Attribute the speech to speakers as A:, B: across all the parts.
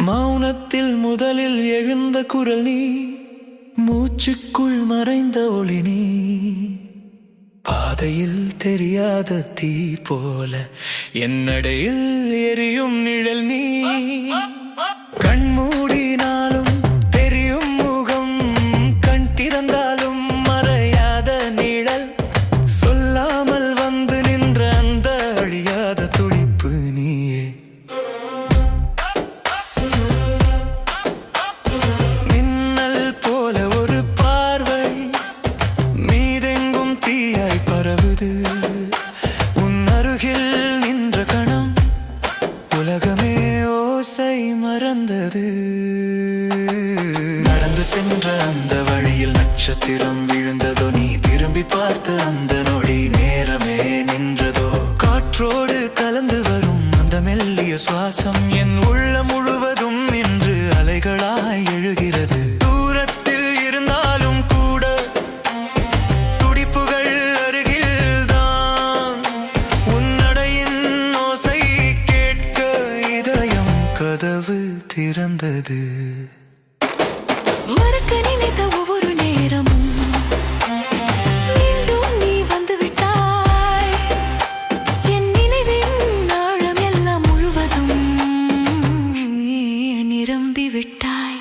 A: மௌனத்தில் முதலில் எழுந்த குரல் நீ, மூச்சுக்குள் மறைந்த ஒளி நீ, பாதையில் தெரியாத தீ போல என்னடையில் எரியும் நிழல் நீ. கண்மூடினாலும் தெரியும் முகம், கண் திறந்தாலும் மறையாத நிழல், சொல்லாமல் வந்து நின்ற அந்த அழியாத துடிப்பு நீயே. மின்னல் போல ஒரு பார்வை மீதெங்கும் தீயாய் பரவுது. உன் அருகில் நின்ற கணம் உலகமே ஓசை மறந்தது. நடந்து சென்ற அந்த வழியில் நட்சத்திரம் விழுந்ததோ, நீ திரும்பி பார்த்த அந்த நொடி நேரமே நின்றதோ. காற்றோடு கலந்து வரும் அந்த மெல்லிய சுவாசம் என் உள்ளம் முழுவதும் இன்று அலைகளாய் எழுகிறது. தூரத்தில் இருந்தாலும் கூட துடிப்புகள் அருகில்தான். உன்னடையின் ஓசை கேட்க இதயம் கதவு திறந்தது.
B: மறக்க நினைத்த ஒவ்வொரு நேரமும் மீண்டும் நீ வந்து விட்டாய். என் நினைவின் ஆழம் எல்லாம் முழுவதும் நிரம்பி விட்டாய்.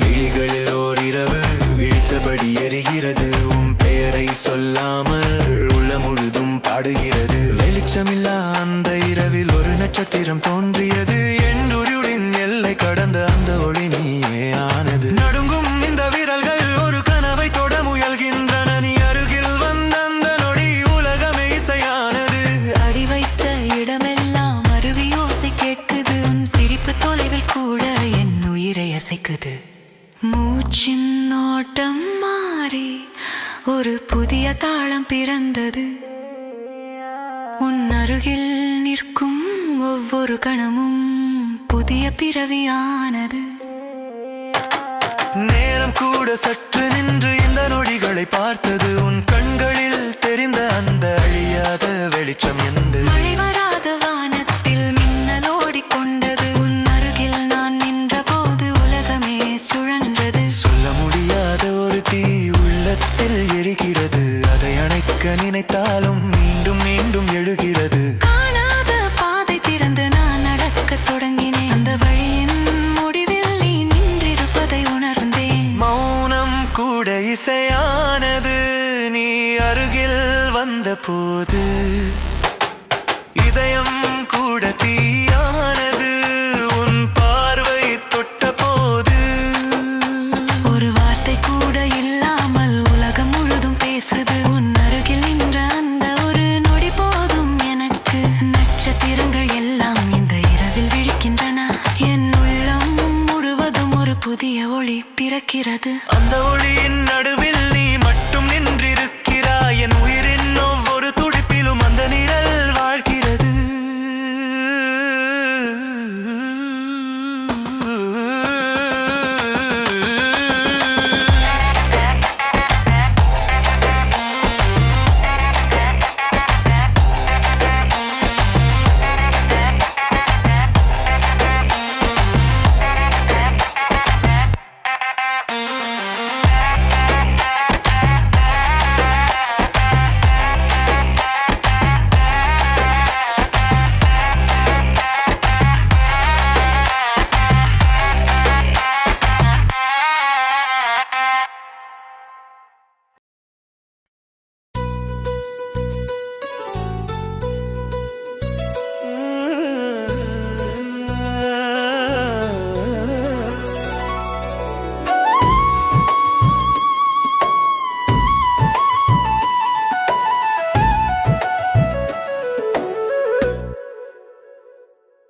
A: விழிகளில் ஓர் இரவு விழித்தபடி எரிகிறது. உன் பெயரை சொல்லாமல் உள்ள முழுதும் பாடுகிறது. வெளிச்சமில்லா அந்த இரவில் ஒரு நட்சத்திரம் தோன்றியது. என் உருளின் எல்லை கடந்த அந்த ஒளி நீயே ஆனது. நடுங்கும் இந்த விரல்கள் ஒரு கனவை தொட முயல்கின்றன. நீ அருகில் வந்த அந்த நொடி உலகமே இசையானது.
B: அடி வைத்த இடமெல்லாம் அருவி ஓசை கேட்குது. உன் சிரிப்பு தொலைவில் கூட என் உயிரை அசைக்குது. மூச்சின் ஓட்டம் மாறி ஒரு புதிய தாளம் பிறந்தது. உன் அருகில் நிற்கும் ஒவ்வொரு கணமும் புதிய பிறவியானது.
A: நேரம் கூட சற்று நின்று இந்த நொடிகளை பார்த்தது. உன் கண்களில் தெரிந்த அந்த அழியாத வெளிச்சம் எந்த
B: மழை வராத வானத்தில் மின்னல் ஓடிக்கொண்டது. உன் அருகில் நான் நின்ற போது உலகமே சுழன்றது.
A: சொல்ல முடியாத ஒரு தீ உள்ளத்தில் எரிகிறது. அதை அணைக்க நினைத்தாலும் மீண்டும் மீண்டும் எழுகிறது.
B: காணாத பாதை திறந்து நான் நடக்கத் தொடங்கினேன். அந்த வழியின் முடிவில் நீ நின்றிருப்பதை உணர்ந்தேன்.
A: மௌனம் கூட இசையானது. நீ அருகில் வந்த போது இதயம் கூட தீயானது. உன் பார்வை தொட்ட போது
B: ஒரு வார்த்தை கூட இல்லாமல் உலகம் முழுதும் பேசுது. உன் அருகில் நின்ற அந்த ஒரு நொடி போதும் எனக்கு. நட்சத்திரங்கள் எல்லாம் இந்த இரவில் விழிக்கின்றன. என் உள்ளம் முழுவதும் ஒரு புதிய ஒளி பிறக்கிறது.
A: அந்த ஒளியின் நடுவில் நீ மட்டும் நின்றிருக்கிறாய். என் உயிரின் ஒவ்வொரு துடிப்பிலும் அந்த நிழல் வாழ்கிறது.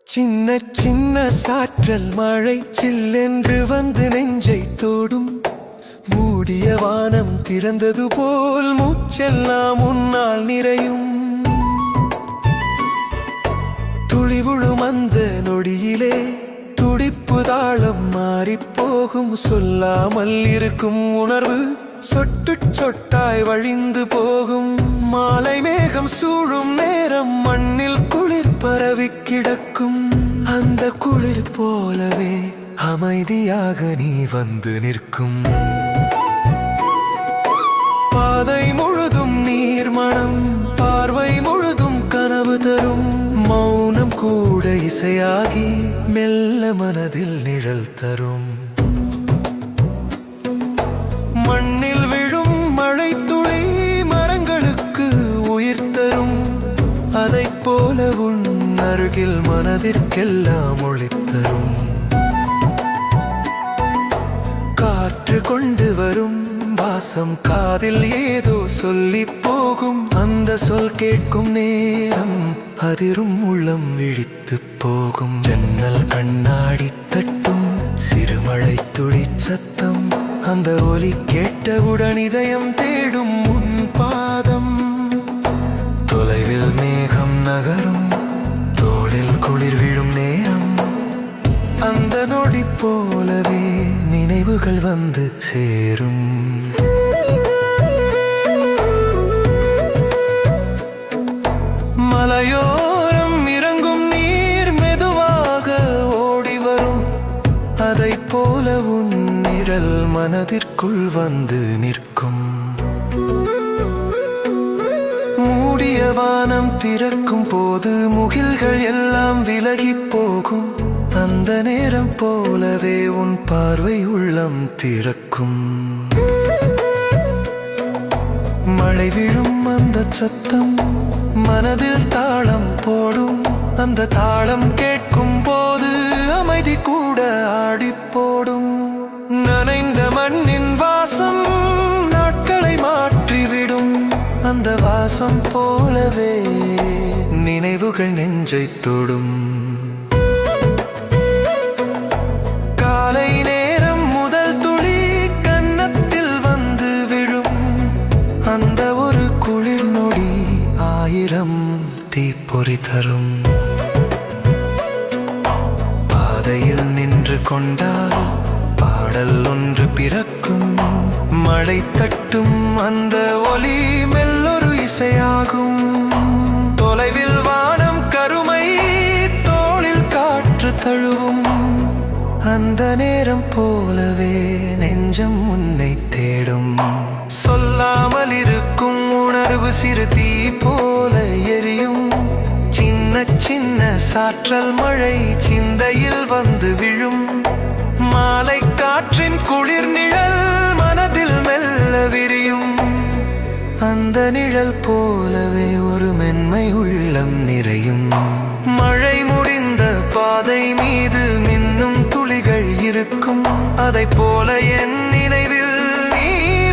A: சின்ன சின்ன சாற்றல் மழை சில்லென்று வந்து நெஞ்சை தோடும். மூடிய வானம் திறந்தது போல் மூச்செல்லாம் உன்னால் நிறையும். துளி விழும் அந்த நொடியிலே துடிப்பு தாளம் மாறிப்போகும். சொல்லாமல் இருக்கும் உணர்வு சொட்டு சொட்டாய் வழிந்து போகும். மாலை மேகம் சூழும் நேரம் மண்ணில் குளிர் பரவி கிடக்கும். அந்த குளிர் போலவே அமைதியாக நீ வந்து நிற்கும். பாதை முழுதும் நீர்மணம், பார்வை முழுதும் கனவு தரும். மௌனம் கூட இசையாகி மெல்ல மனதில் நிழல் தரும். மண்ணில் விழும் மழை துளி மரங்களுக்கு உயிர் தரும். அதைப் போல உன் அருகில் மனதிற்கெல்லாம் ஒளித்தரும். காற்று கொண்டு வரும் வாசம் காதில் ஏதோ சொல்லி போகும். அந்த சொல் கேட்கும் நேரம் அதிரும் உள்ளம் விழித்து போகும். ஜன்னல் கண்ணாடி தட்டும் சிறுமழை துளி சத்தம். அந்த ஒலி கேட்டவுடன் இதயம் தேடும் உன் பாதம். தொலைவில் மேகம் நகரும், தோளில் குளிர் விழும் நேரம். அந்த நொடி போலவே நினைவுகள் வந்து சேரும். மலையோரம் இறங்கும் நீர் மெதுவாக ஓடி வரும். அதைப் போல உன் நிழல் மனதிற்குள் வந்து நிற்கும். மூடிய வானம் திறக்கும் போது முகில்கள் எல்லாம் விலகி போகும். அந்த நேரம் போலவே உன் பார்வை உள்ளம் திறக்கும். மழை விழும் அந்த சத்தம் மனதில் தாளம் போடும். அந்த தாளம் கேட்கும் போது அமைதி கூட ஆடி போடும். நனைந்த மண்ணின் வாசம் நாட்களை மாற்றிவிடும். அந்த வாசம் போலவே நினைவுகள் நெஞ்சை தொடும். காலை நேரம் முதல் துளி கன்னத்தில் வந்து விழும். அந்த ஒரு குளிர் நொடி ஆயிரம் தீப்பொறி தரும். பாதையில் நின்று கொண்டால் பாடல் ஒன்று பிறக்கும். மழை தட்டும் அந்த ஒலி மெல்லொரு இசையாகும். தொலைவில் வானம் கருமை, தோளில் காற்று தழுவும். அந்த நேரம் போலவே நெஞ்சம் உன்னை தேடும். சொல்லாமல் இருக்கும் உணர்வு சிறு தீ போல எரியும். சின்ன சின்ன சாற்றல் மழை சிந்தையில் வந்து விழும். மாலை காற்றின் குளிர் நிழல் மனதில் மெல்ல விரியும். அந்த நிழல் போலவே ஒரு மென்மை உள்ளம் நிறையும். மழை முடிந்த பாதை மீது மின்னும் துளிகள் இருக்கும். அதைப் போல என் நினைவில் நீ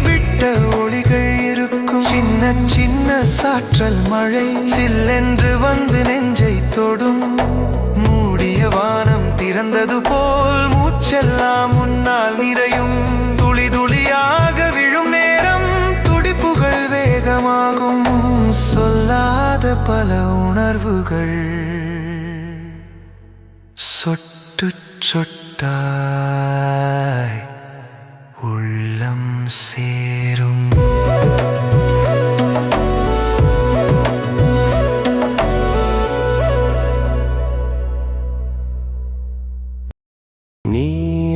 A: விட்ட ஒளிகள் இருக்கும். சின்ன சின்ன சாற்றல் மழை சில்லென்று வந்து நெஞ்சை தொடும். மூடிய வானம் திறந்தது போல் மூச்செல்லாம் முன்னால் நிறையும். துளி துளியாக விழும் நேரம் துடிப்புகள் வேகமாகும். சொல்லாத பல உணர்வுகள் சொட்டு சொட்டாய் உள்ளம் சேரும். நீ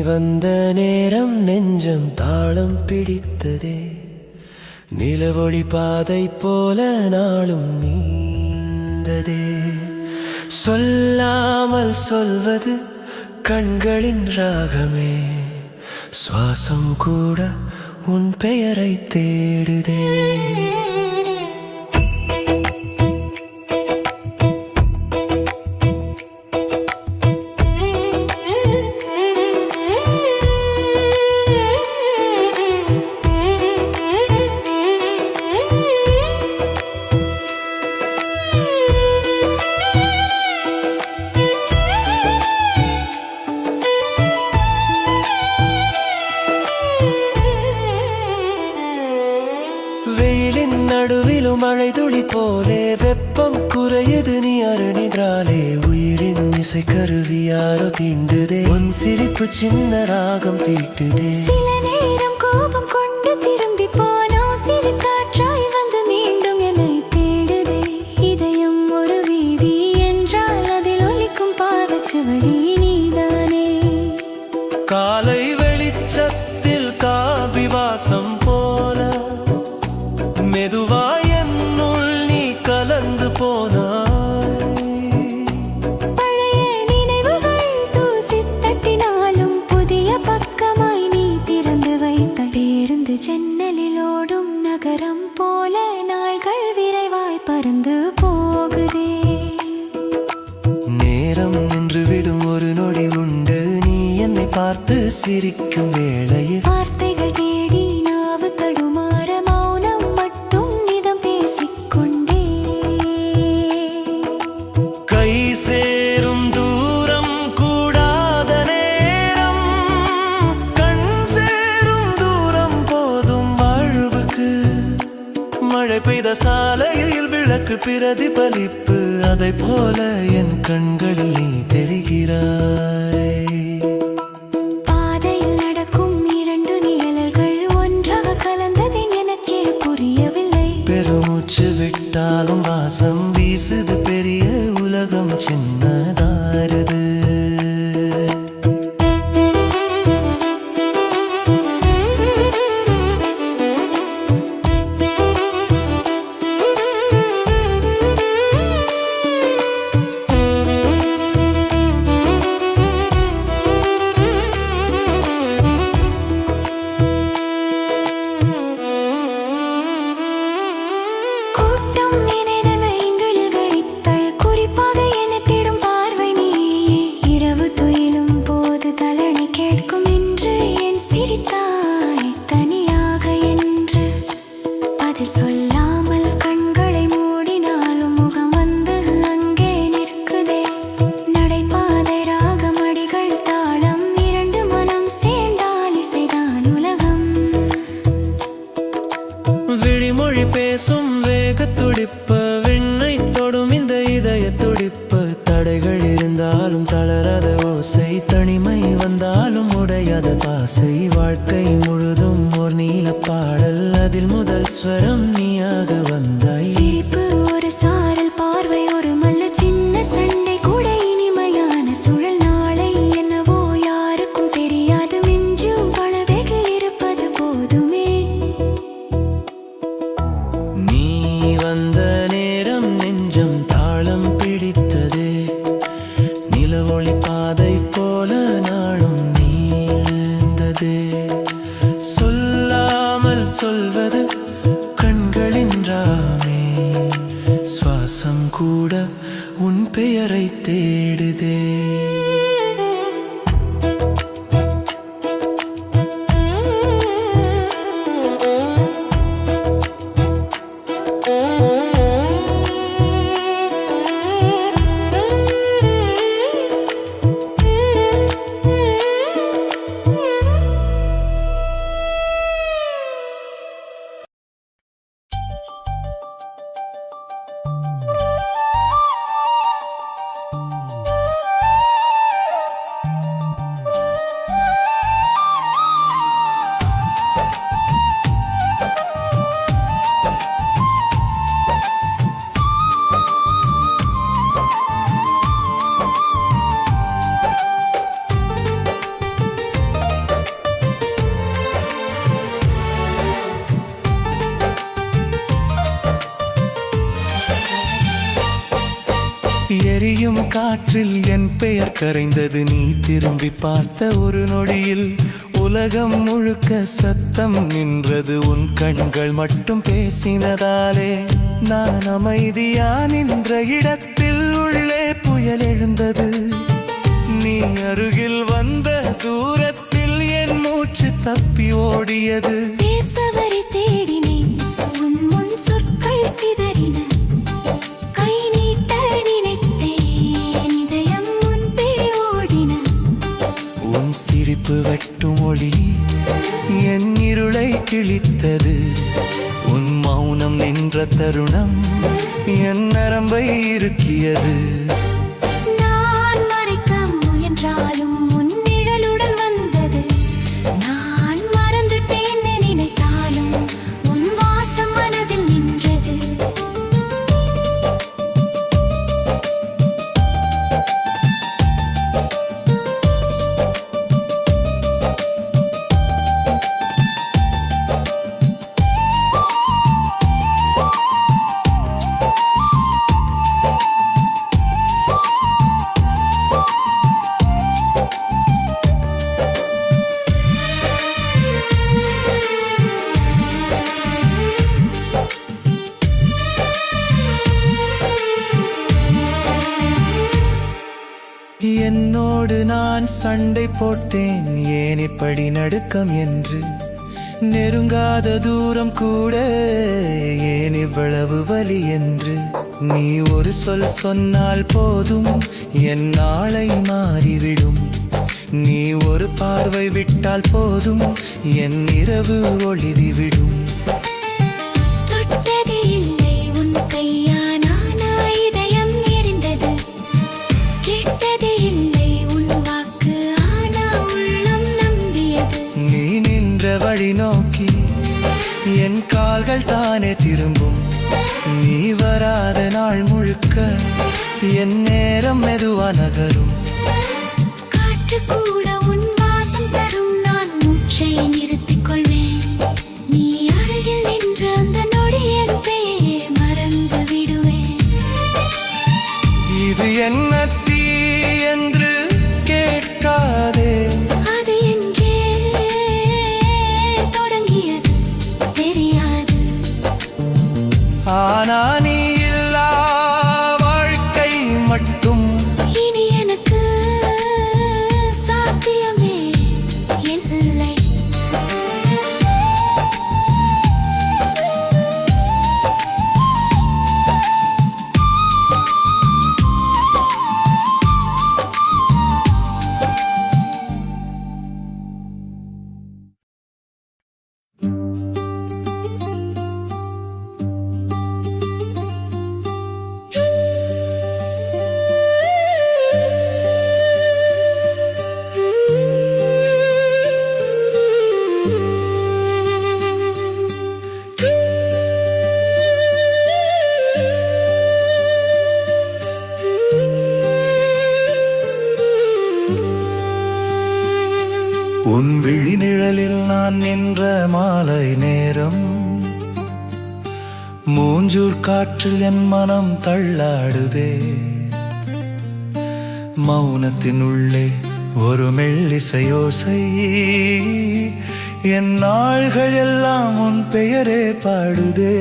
A: வந்த நேரம் நெஞ்சம் தாளம் பிடித்ததே. நிலவொளி பாதை போல நாளும் நீந்ததே. சொல்லாமல் சொல்வது கண்களின் ராகமே. சுவாசம் கூட உன் பெயரை தேடுதே. நடுவிலும் மழை துளி போலே வெப்பம் குறையுது நீ அருணிதாலே. உயிரின் இசை கருவி யாரோ தீண்டுதே. உன் சிரிப்பு சின்ன ராகம் தீட்டுதே.
B: சில நேரம் கோபம் கொண்டு திரும்பி போனோம். சிறு காற்றாய் வந்து மீண்டும் என்னை தேடுதே. இதயம் ஒரு வீதி என்றால் அதில் ஒலிக்கும் பாதச்சுவடி.
A: காலை வெளிச்சத்தில் காபிவாசம் போல மெதுவாய் என்னுள் நீ கலந்து போனாய்.
B: பழைய நினைவுகள் தூசி தட்டினாலும் புதிய பக்கமாய் நீ திறந்து வைத்த பேருந்து ஜன்னலில் ஓடும் நகரம் போல நாள்கள் விரைவாய் பறந்து போகுதே.
A: நேரம் நின்றுவிடும் ஒரு நொடி உண்டு, நீ என்னை பார்த்து சிரிக்கும் வேளையில்
B: வார்த்தைகள் தேடி நாவு தடுமாற மௌனம் மட்டும் நிதம் பேசிக்கொண்டே.
A: கை சேரும் தூரம் கூடாத நேரம், கண் சேரும் தூரம் போதும் வாழ்வுக்கு. மழை பெய்த சாலையில் விளக்கு பிரதிபலிப்பு, அதை போல என் கண்களில் நீ தெரிகிறாய்.
B: பாதையில் நடக்கும் இரண்டு நிழல்கள் ஒன்றாக கலந்தது எனக்கே புரியவில்லை.
A: பெருமூச்சு விட்டாலும் வாசம் வீசுது, பெரிய உலகம் சின்னதாருது.
B: கூட்டம் நினைவில் வைத்தாள், குறிப்பாக என்னை தேடும் பார்வை நீயே. இரவு துயிலும் போது தலனை கேட்கும் என்று என் சிரித்தாய் தனியாக என்று. பதில் சொல்லாமல் கண்களை மூடினாலும் முகம் வந்து அங்கே நிற்குதே. நடைபாதை ராகம் அடிகள் தாளம், இரண்டு மனம் சேர்ந்தால் இசைதான் உலகம்.
A: விழிமொழி பேசும் வேக துடிப்பு, விண்ணை தொடும் இந்த இதய துடிப்பு. தடைகள் இருந்தாலும் தளராத ஓசை, தனிமை வந்தாலும் உடையாத பாசை. வாழ்க்கை முழுதும் ஓர் நீல பாடல், அதில் முதல் ஸ்வரம் நீயாக வந்தாய்.
B: சிரிப்பு ஒரு சாரல், பார்வை ஒரு மல்லு, சின்ன சண்டை கூட இனிமையான சுழல். நாளை என்னவோ யாருக்கும் தெரியாது, மிஞ்சும் பழவைகள் இருப்பது போதுமே.
A: நீ வந்த நேரம் நெஞ்சம் தாளம் பிடித்ததே. நிலவொளி பாதை போல நாளும் நீந்ததே. சொல்லாமல் சொல்வது கண்களின் ராமே, சுவாசம் கூட உன் பெயரை தேடுதே. எரியும் காற்றில் என் பெயர் கரைந்தது, நீ திரும்பி பார்த்த ஒரு நொடியில். உலகம் முழுக்க சத்தம் நின்றது, உன் கண்கள் மட்டும் பேசினதாலே. நான் அமைதியா நின்ற இடத்தில் உள்ளே புயல் எழுந்தது. நீ அருகில் வந்த தூரத்தில் என் மூச்சு தப்பி ஓடியது.
B: பேசவரை தேடினேன், உன் முன் சொற்கள் சிதறின. கை நீட்ட நினைத்தேன், இதயம் முன்பே ஓடின.
A: உன் சிரிப்பு வெட்டும் ஒளி என் இருளை கிழித்தது. உன் மௌனம் நின்ற தருணம் என் நரம்பை இறுக்கியது.
B: நான் மறைக்க முயன்றாலும் உன் நிழலுடன் வந்தது. நான் மறந்துட்டேன் நினைத்தாலும் உன் வாசம் மனதில் நின்றது.
A: சண்டை போட்டேன் ஏன் இப்படி நடுக்கம் என்று நெருங்காத தூரம் கூட ஏன் இவ்வளவு வலி என்று நீ ஒரு சொல் சொன்னால் போதும் என் நாளை மாறிவிடும் நீ ஒரு பார்வை விட்டால் போதும் என் இரவு ஒளிவிவிடும் வழி நோக்கி என் கால்கள் தானே திரும்பும் நீ வராத நாள் முழுக்க என் நேரம் மெதுவா நகரும்
B: காற்று கூட உன் வாசம் தரும் நான் மூச்சை நிறுத்திக் கொள்வேன் நீ அருகில் நின்ற அந்த நொடி என் பெயரை மறந்து விடுவேன்
A: இது என்ன தீ என்று கேட்காதே ஆனா நீ இல்லா வாழ்க்கை மட்டும்
B: இனி எனக்கு சாத்தியமே இல்லை
A: உன் விழி நிழலில் நான் நின்ற மாலை நேரம் மூஞ்சூர் காற்றில் என் மனம் தள்ளாடுதே மௌனத்தின் உள்ளே ஒரு மெல்லிசையோசை என் நாள்கள் எல்லாம் உன் பெயரே பாடுதே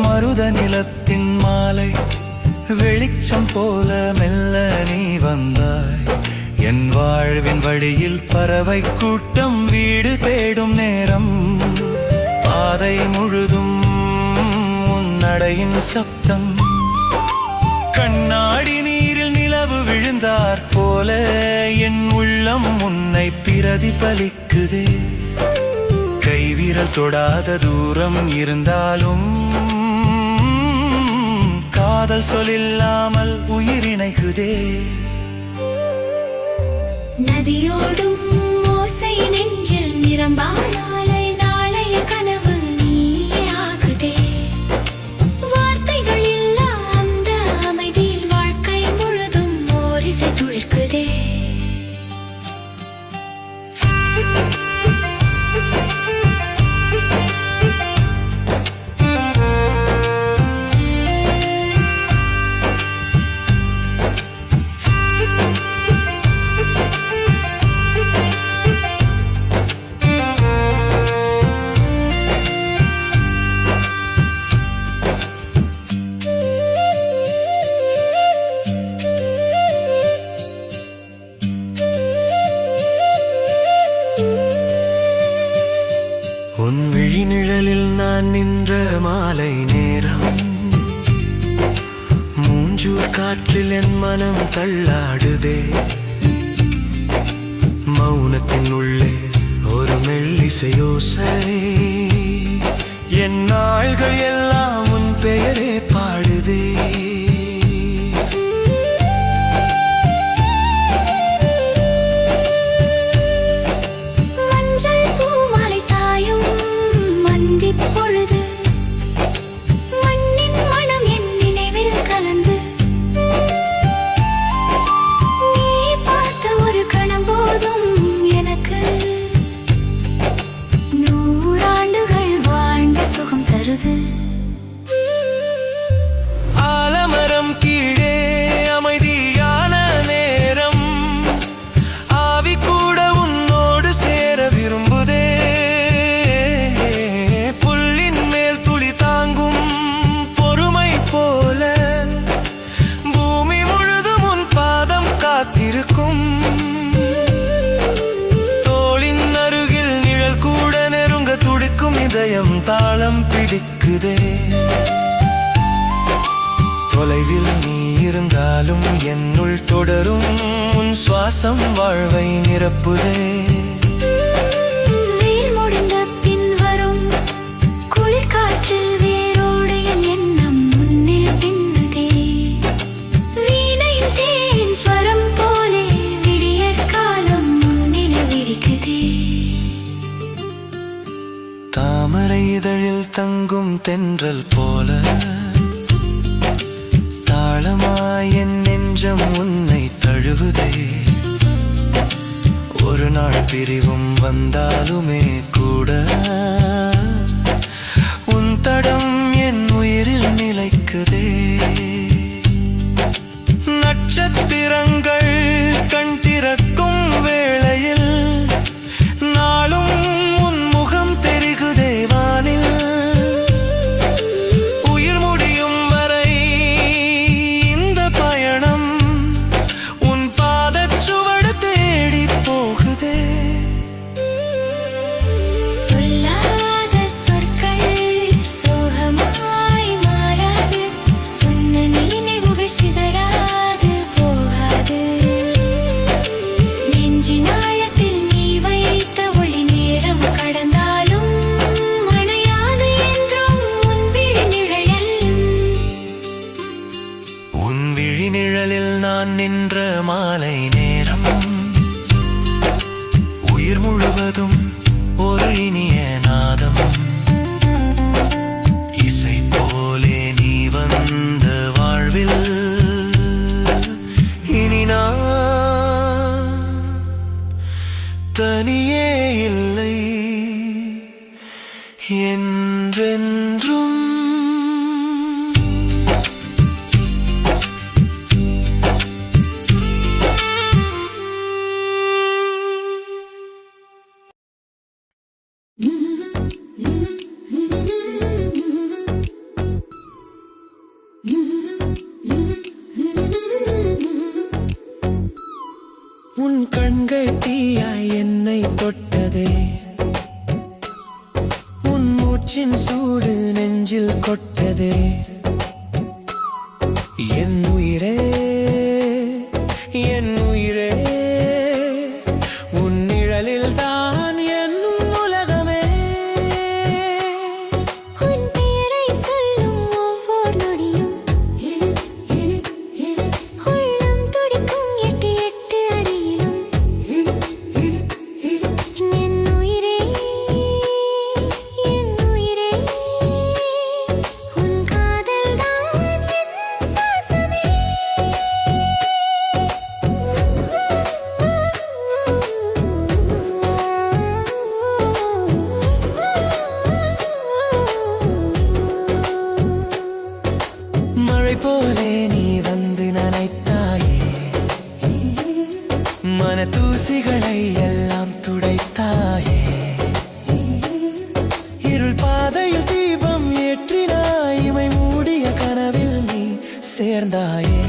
A: மருத நிலத்தின் மாலை வெளிச்சம் போல மெல்ல நீ வந்தாய் என் வாழ்வின் வழியில் பறவை கூட்டம் வீடு தேடும் நேரம் பாதை முழுதும் உன் நடையின் சப்தம் கண்ணாடி நீரில் நிலவு விழுந்தாற் போல என் உள்ளம் உன்னை பிரதிபலிக்குதே கைவிரல் தொடாத தூரம் இருந்தாலும் காதல் சொல்லாமல் உயிரிணைக்குதே
B: நதியோடும் ஓசை நெஞ்சில் நிரம்பாளாலை நாளைய கனவு நீயாகுதே வார்த்தைகள் இல்லா அந்த அமைதியில் வாழ்க்கை முழுதும் ஓரிசை துளிர்க்குதே
A: உன் விழி நிழலில் நான் நின்ற மாலை நேரம் மூஞ்சூர் காற்றில் என் மனம் தள்ளாடுதே மௌனத்தின் உள்ளே ஒரு மெல்லிசையோசை என் நாள்கள் எல்லாம் உன் பெயரே பாடுதே
B: பொழுது மண்ணின் மனம் என் நினைவில் கலந்து நீ பார்த்த ஒரு கணம் போதும்
A: நெஞ்சம் தாளம் பிடிக்குதே. தொலைவில் நீ இருந்தாலும் என்னுள் தொடரும் உன் சுவாசம் வாழ்வை நிரப்புதே.
B: வெயில் முடிந்த பின் வரும் குளிர்காற்றில் வேரோடு என் எண்ணம் முன்னில் பின்னுதே. வீணையின் தேன் ஸ்வரம் போலே விடியற் காலம் முன்னில் விரிக்குதே.
A: தாமரை இதழில் தங்கும் தென்றல் போல தாளமாய் என் நெஞ்சம் உன்னை தழுவுதே. ஒரு நாள் பிரிவும் வந்தாலுமே கூட உன் தடம் என் உயிரில் நிலைக்குதே. நட்சத்திரங்கள் கண் திறக்கும் வேளையில் நாளும் உன் முகம் தெரிகுதே வானில். உயிர் முடியும் வரை இந்த பயணம் உன் பாதச்சுவடு தேடி போகுதே.
B: சொல்லாத சொற்கள் சோகமாய் மாறாது, சொன்ன நினைவுகள் சிதறாது போகாது. நெஞ்சின் ஆழத்தில் நீ வைத்த ஒளி நேரம் கடந்தாலும் அணையாது என்றும் உன் விழி நிழல்.
A: உன் விழி நிழலில் நான் நின்ற மாலை நேரம் உயிர் முழுவதும் ஒரு இனிய நாதம். இசை போலே நீ வந்த வாழ்வில் இனி நான் தனியே இல்லை என்றென்றும். உன் கண்கள் தீயாய் என்னை தொட்டதே. உன் மூச்சின் சூடு நெஞ்சில் கொட்டதே. என் உயிரே என் உயிரே உன் நிழலில் தான் என் உலகமே.
B: உன் பெயரை சொல்லும் ஒவ்வொரு நொடியும் உள்ளம் துடிக்கும் எட்டு எட்டு அடியிலும். என் உயிரே உன் காதல் தான் என் சுவாசமே.
A: மழை போலே நீ வந்து நனைத்தாயே. மன தூசிகளை எல்லாம் துடைத்தாயே. இருள் பாதையில் தீபம் ஏற்றினாய். இமை மூடிய கனவில் நீ சேர்ந்தாயே.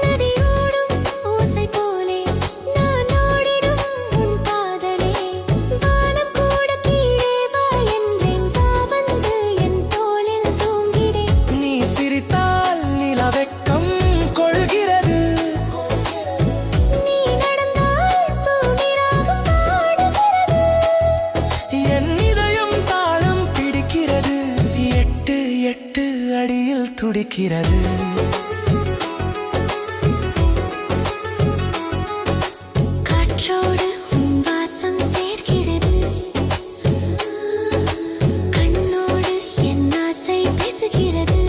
B: நதியோடும் ஓசை போலே நான் ஓடிடும் உன் காதலே. வானம் கூட கீழே வா என்றேன், வா வந்து என் தோளில் தூங்கிடே.
A: நீ சிரித்தால் நிலவெக்கம் கொள்கிறது.
B: நீ நடந்தால் பூமிராகம் பாடுகிறது.
A: என் இதயம் தாளம் பிடிக்கிறது. எட்டு எட்டு அடியில் துடிக்கிறது.
B: காற்றோடு உன் வாசம் சேர்கிறது. கண்ணோடு என் ஆசை பேசுகிறது.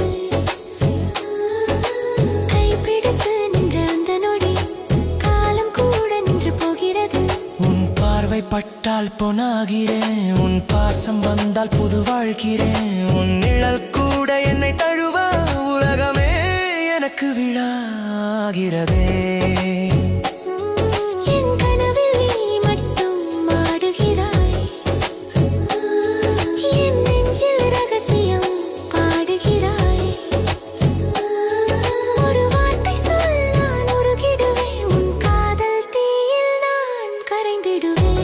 B: கைப்பிடித்து நின்ற அந்த நொடி காலம் கூட நின்று போகிறது.
A: உன் பார்வை பட்டால் பொனாகிறேன். உன் பாசம் வந்தால் புது வாழ்கிறேன். உன் நிழல் கூட என்னை தழுவ உலகமே எனக்கு விழாகிறதே.
B: என் கனவில் நீ மட்டும் ஆடுகிறாய். என் நெஞ்சில் ரகசியம் பாடுகிறாய். ஒரு வார்த்தை சொல் நான் உருகிடுவேன். உன் காதல் தீயில் நான் கரைந்திடுவேன்.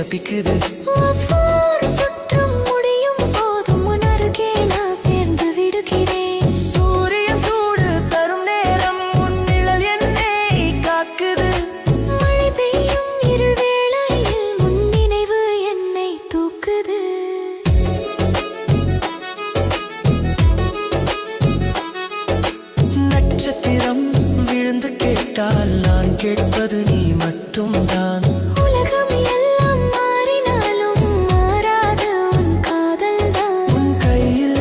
A: ஜபிக்குது.
B: ஒவ்வொரு சுற்றும் முடியும் போதும் உன் அருகே நான் சேர்ந்து விடுகிறேன்.
A: சூரியன் சூடு தரும் நேரம் உன் நிழல் என்னை காக்குது.
B: மழை பெய்யும் இருள் வேளையில் உன் நினைவு என்னை தூக்குது.
A: நட்சத்திரம் விழுந்து கேட்டால் நான் கேட்பது நீ மட்டும்தான்.
B: உலகம் எல்லாம் மாறினாலும் மாறாத உன் காதல்தான்.
A: உன் கையில்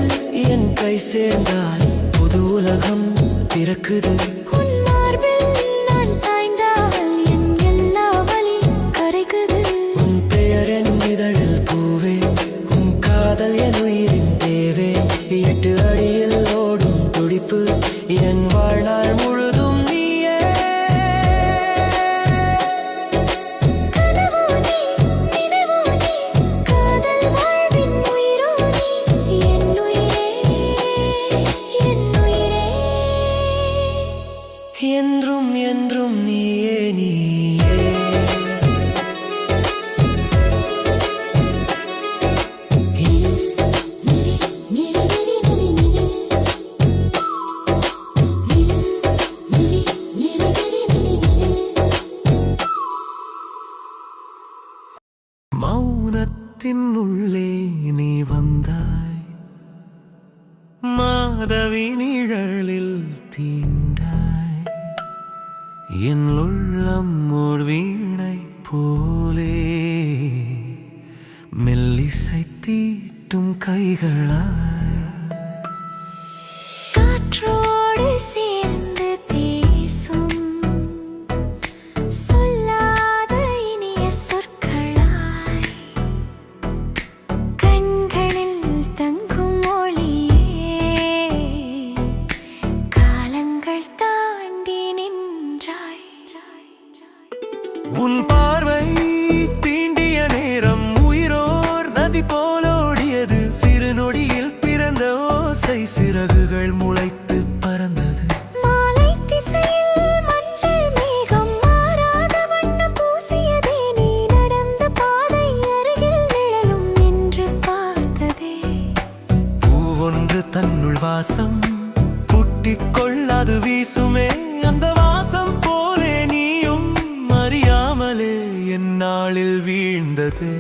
A: என் கை சேர்ந்தால் புது உலகம் பிறக்குது.
B: உன் மார்பில் நான் சாய்ந்தால் என் எல்லா வலி கரைக்குது.
A: உன் பெயர் என் இதழில் பூவே, உன் காதல் என் உயிரின் தேவே. 8 அடியில் ஓடும் துடிப்பு என் வாழ்நாள் முழுதும் நீயே.
B: கனவோ நீ, நினைவோ நீ, காதல் வாழ்வின் உயிரோ நீ. என் உயிரே, என் உயிரே.
A: என்றும் என்றும் நீயே நீயே. மௌனத்தின் உள்ளே நீ வந்தாய், மாதவி நிழலில் தீண்டாய். என் உள்ளம் ஓர் வீணை போலே மெல்லிசை தீட்டும் கைகளாய்.
B: காற்றோடு சேர்ந்து பேசும் சொல்லாத இனிய சொற்களாய். கண்களில் தங்கும் ஒளியே, காலங்கள் தாண்டி நின்றாய்.
A: உன் பார்வை தீண்டிய நேரம் உயிரோர் நதி போலோடியது. சிறு நொடியில் பிறந்த ஓசை சிறகுகள் முளைத்து பறந்தது.
B: மாலை திசையில் மஞ்சள் மேகம் மாறாத வண்ணம் பூசியதே. நீ நடந்த பாதை அருகில் நிழலும் நின்று பார்த்ததே.
A: பூவொன்று தன்னுள் வாசம் புட்டிக் கொள்ளாது வீசுமே. அந்த வாசம் போலே நீயும் அறியாமலே என் நாளில் வீழ்ந்ததே.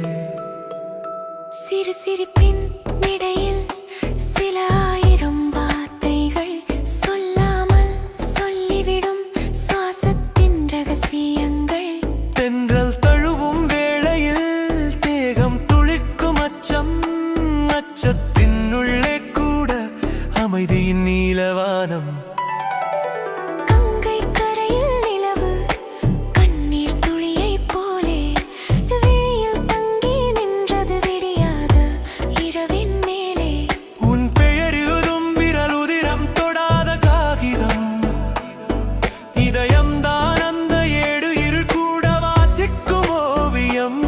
B: சிறு சிரிப்பின் இடையில் சில ஆயிரம் வார்த்தைகள் சொல்லாமல் சொல்லிவிடும் சுவாசத்தின் ரகசியங்கள்.
A: தென்றல் தழுவும் வேளையில் தேகம் துளிர்க்கும் அச்சம். அச்சத்தின் உள்ளே கூட அமைதியின் நீலவானம்.
B: கங்கை கரையில் நிலவு கண்ணீர் துளியைப் போலே விழியில் தங்கி நின்றது விடியாத இரவின் மேலே.
A: உன் பெயர் எழுதும் விரல் உதிரம் தொடாத காகிதம். இதயம்தான் அந்த ஏடு இருள் கூட வாசிக்கும் ஓவியம்.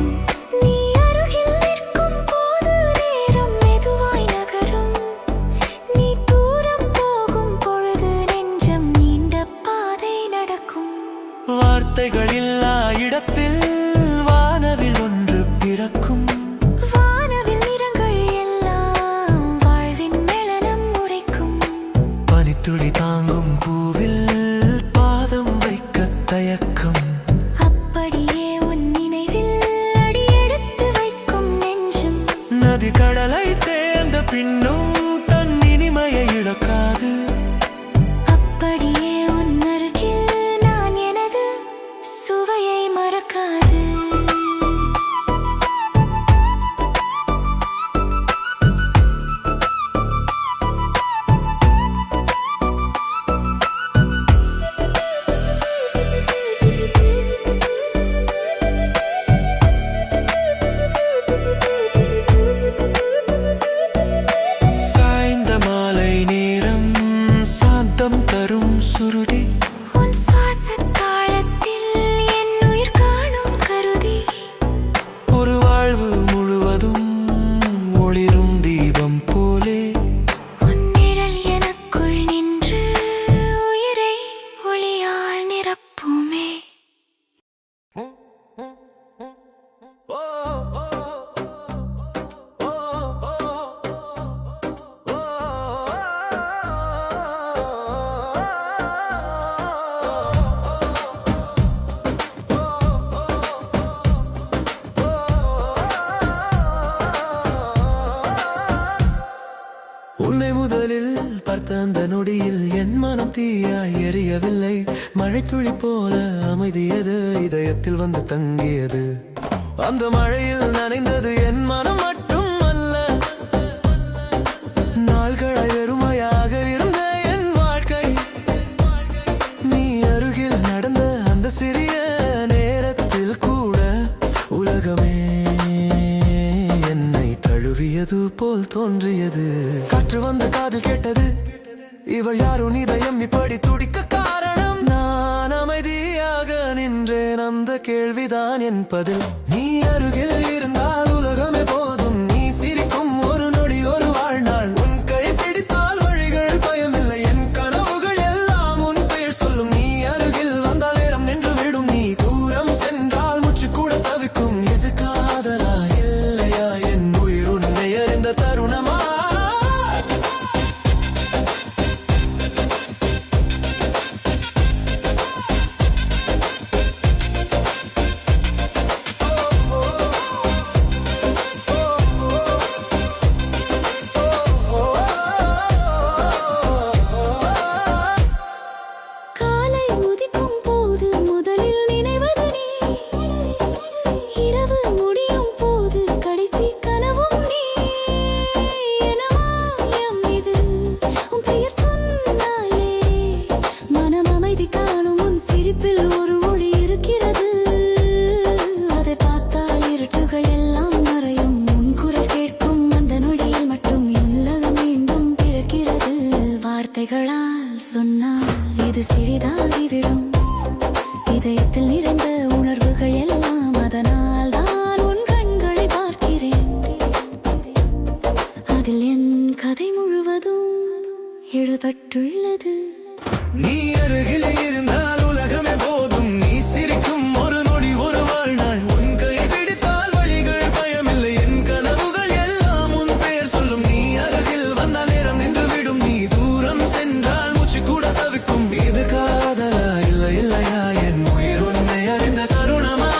B: நீ அருகில் நிற்கும் போது நேரம் மெதுவாய் நகரும். நீ தூரம் போகும் பொழுது நெஞ்சம் நீண்ட பாதை நடக்கும்.
A: வார்த்தைகள் இல்லா இடத்தில் வானவில் ஒன்று பிறக்கும்.
B: வானவில் நிறங்கள் எல்லாம் வாழ்வின் மெளனம் உரைக்கும்.
A: பனித்துளி தாங்கும் பூவில் பாதம் வைக்க தயக்கம்.
B: அப்படியே உன் நினைவில் அடியெடுத்து வைக்கும் நெஞ்சம்.
A: நதி கடலை தேர்ந்த பின்னும் தன் இனிமையை இழக்காது.
B: அப்படியே உன் அருகில் நான் எனது சுவையை மறக்காது.
A: உன்னை முதலில் பார்த்த அந்த நொடியில் என் மனம் தீயாய் எரியவில்லை. மழைத்துளி போல அமைதியது இதயத்தில் வந்து தங்கியது. அந்த மழையில் நனைந்தது என் மனம் மட்டும் அல்ல, நாள்களாய் வெறுமையாக இருந்த என் வாழ்க்கை. நீ அருகில் நடந்த அந்த சிறிய நேரத்தில் கூட உலகமே என்னை தழுவியது போல் தோன்றியது. காற்று வந்து காதில் கேட்டது, இவள் யாரும் இதயம் இப்படி துடிக்க காரணம். நான் அமைதியாக நின்றேன், அந்த கேள்விதான் என் பதில். நீ அருகில் இருந்தால் உலகமே போதும், நீ சிரிக்கும் ஒரு நொடி ஒரு வாழ்நாள். உன் கை பிடித்தால் வழிகள் பயமில்லை, என் கனவுகள் எல்லாம் உன் பெயர் சொல்லும். நீ அருகில் வந்தால் நேரம் நின்று விடும், நீ தூரம் சென்றால் முச்சு கூட தவிக்கும். இது காதலா இல்லையா என் உயிர் உன்னை அறிந்த தருணமா?
B: வார்த்தைகளால் சொன்னால் இது சிறிதாகிவிடும். இதயத்தில் நிறைந்த உணர்வுகள் எல்லாம் அதனால் தான் உன் கண்களை பார்க்கிறேன். அதில் என் கதை முழுவதும் எழுதப்பட்டுள்ளது.
A: நீ அருகில் இருந்தால் உலகமே போதும், நீ சிரிக்கும் ஒரு நொடி ஒரு வாழ்நாள். உன் கை பிடித்தால் வழிகள் பயமில்லை, என் கனவுகள் எல்லாம் உன் பெயர் சொல்லும். நீ அருகில் வந்த நேரம் நின்று விடும், நீ தூரம் சென்றால் மூச்சு கூட தவிக்கும். இது காதலா இல்லை இல்லையா என் உயிர் உன்னை அறிந்த தருணமா?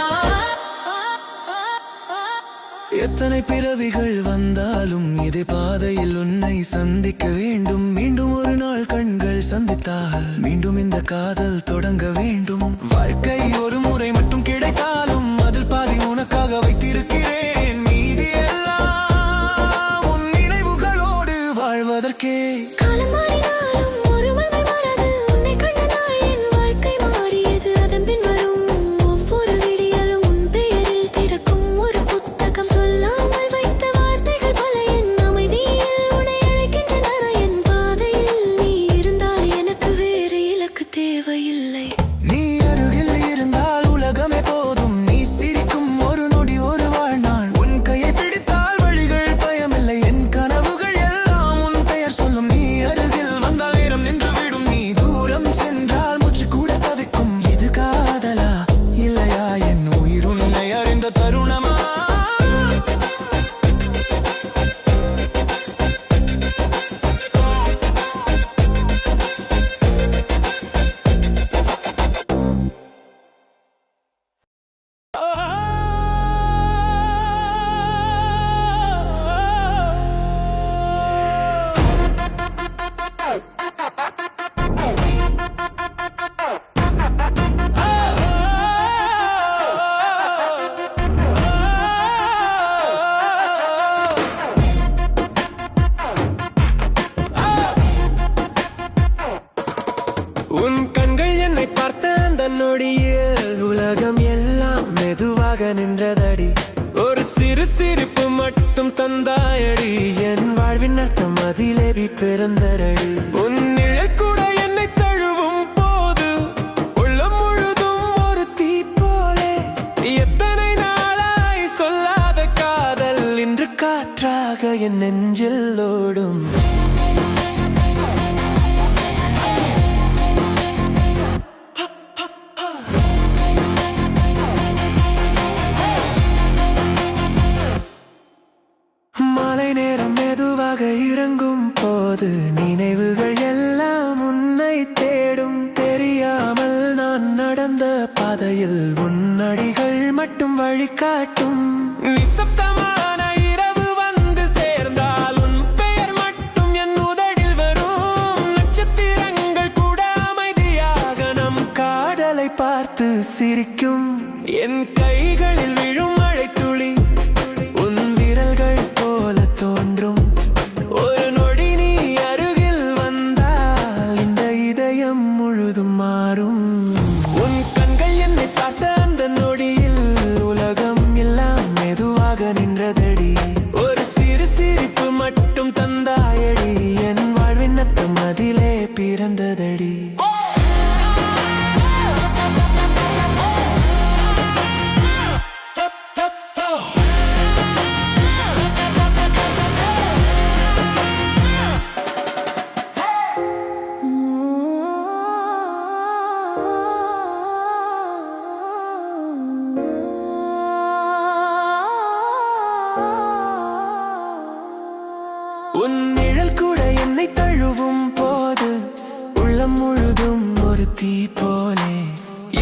A: எத்தனை பிறவிகள் வந்தாலும் இதே பாதையில் உன்னை சந்திக்க வேண்டும். மீண்டும் ஒரு நாள் கண்கள் சந்தித்தால் மீண்டும் இந்த காதல் தொடங்க வேண்டும். வாழ்க்கை ஒரு முறை மட்டும் கிடைத்தாலும் அதில் பாதி உனக்காக வைத்திருக்கிறேன். மீதி எல்லாம் உன் நினைவுகளோடு வாழ்வதற்கே.
B: காலம் மாறினாலும் ஒரு உண்மை மாறாது, உன்னை கண்ட நாள் என் வாழ்க்கை மாறியது. அதன் பின் வரும் ஒவ்வொரு விடியலும் உன் பெயரில் திறக்கும் ஒரு புத்தகம். சொல்லாமல் வைத்த வார்த்தைகள் பல என் அமைதியில் உன்னை அழைக்கின்றன. என் பாதையில் நீ இருந்தால் எனக்கு வேறு இலக்கு தேவையில்லை.
A: நீ அருகில் இருந்தால் உலகமே போதும், நீ சிரிக்கும் ஒரு நொடி ஒரு வாழ்நாள். உன் கையை பிடித்தால் வழிகள் பயமில்லை, என் கனவுகள் எல்லாம் உன் பெயர் சொல்லும். நீ அருகில் வந்தால் நேரம் நின்று விடும், நீ தூரம் சென்றால் மூச்சு கூட தவிக்கும். இது காதலா இல்லையா என் உயிர் உன்னை அறிந்த தருணமா?
C: உன் கண்கள் என்னை பார்த்த அந்த நொடியில் உலகம் எல்லாம் மெதுவாக நின்றதடி. ஒரு சிறு சிரிப்பு மட்டும் தந்தாயடி, என் வாழ்வின் அர்த்தம் அதிலேவி பிறந்தரடி. உன் நிழல் கூட என்னை தழுவும் போது உள்ளம் முழுதும் ஒரு தீ போலே. எத்தனை நாளாய் சொல்லாத காதல் இன்று காற்றாக என் நெஞ்சில் ஓடும். மாலை நேரம் மெதுவாக இறங்கும் போது நினைவுகள் எல்லாம் உன்னை தேடும். தெரியாமல் நான் நடந்த பாதையில் உன் அடிகள் மட்டும் வழிகாட்டும். நிசப்தமான இரவு வந்து சேர்ந்தால் உன் பெயர் மட்டும் என் உன் நிழல் கூட என்னை தழுவும் போது உள்ளம் முழுதும் ஒரு தீ போலே.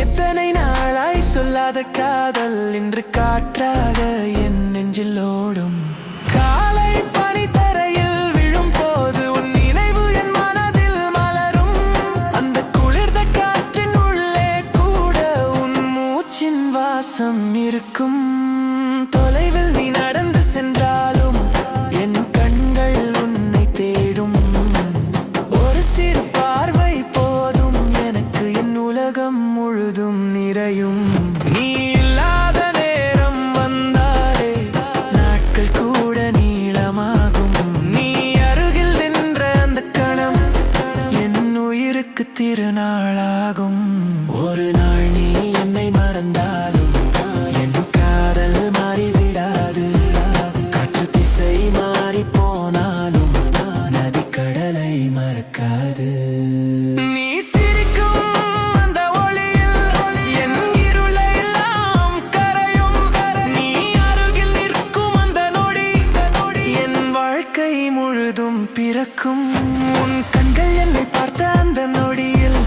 C: எத்தனை நாளாய் சொல்லாத காதல் இன்று காற்றாக என் நெஞ்சில் ஓடும். காலை பனி தரையில் விழும் போது உன் நினைவு என் மனதில் மலரும். அந்த குளிர்ந்த காற்றின் உள்ளே கூட உன் மூச்சின் வாசம் இருக்கும். தொலைவில் நீ நடந்து சென்றாலும் என் கண்கள் உன்னை தேடும். ஒரு சிறு பார்வை போதும் எனக்கு என் உலகம் முழுதும் நிறையும். நீ இல்லாத நேரம் வந்தாலே நாட்கள் கூட நீளமாகும். நீ அருகில் நின்ற அந்த கணம் என் உயிருக்கு திருநாளாகும். ஒரு நாள் நீ என்னை மறந்தாலும் என் காதல் மாறிவிடாது. காற்று திசை மாறி போனாலும் நதி கடலை மறக்காது. நீ சிரிக்கும் அந்த ஒளியில் என் இருளை எல்லாம் கரையும். நீ அருகில் நிற்கும் அந்த நொடி என் வாழ்க்கை முழுதும் பிறக்கும். உன் கண்கள் என்னை பார்த்த அந்த நொடியில்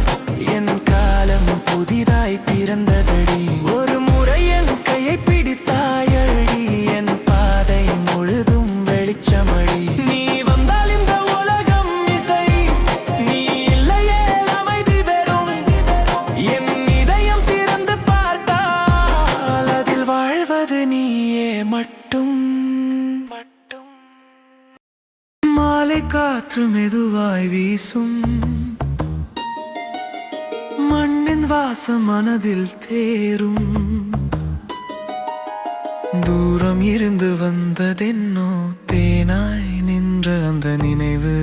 C: என் காலம் புதிதாய் பிறந்ததடி. ஒரு முறை என் கையை பிடித்தாயடி என் பாதை முழுதும் வெளிச்சமடி. நீ வந்தால் இந்த உலகம் இசை, நீ இல்லையே அமைதி வெறும். என் இதயம் திறந்து பார்த்தால் அதில் வாழ்வது நீயே மட்டும். மாலை காற்று மெதுவாய் வீசும். மண்ணின் வாசம் மனதில் தேரும். தூரம் இருந்து வந்ததென்னோ தேனாய் நின்ற அந்த நினைவு.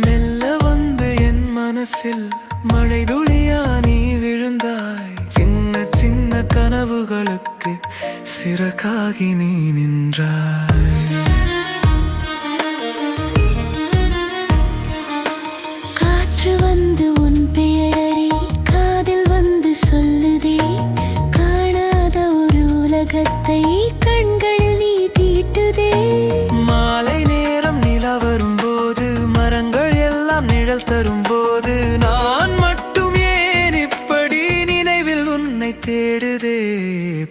C: மெல்ல வந்து என் மனசில் மழை துளியா நீ விழுந்தாய். சின்ன சின்ன கனவுகளுக்கு சிறகாகி நீ நின்றாய்.
B: காற்று வந்து உன் பெயரறி காதில் வந்து சொல்லுதே. காணாத ஒரு உலகத்தை கண்களில் நீ தீட்டுதே.
C: மாலை நேரம் நிலா வரும்போது மரங்கள் எல்லாம் நிழல் தரும்போது நான் மட்டும் ஏன் இப்படி நினைவில் உன்னை தேடுதே.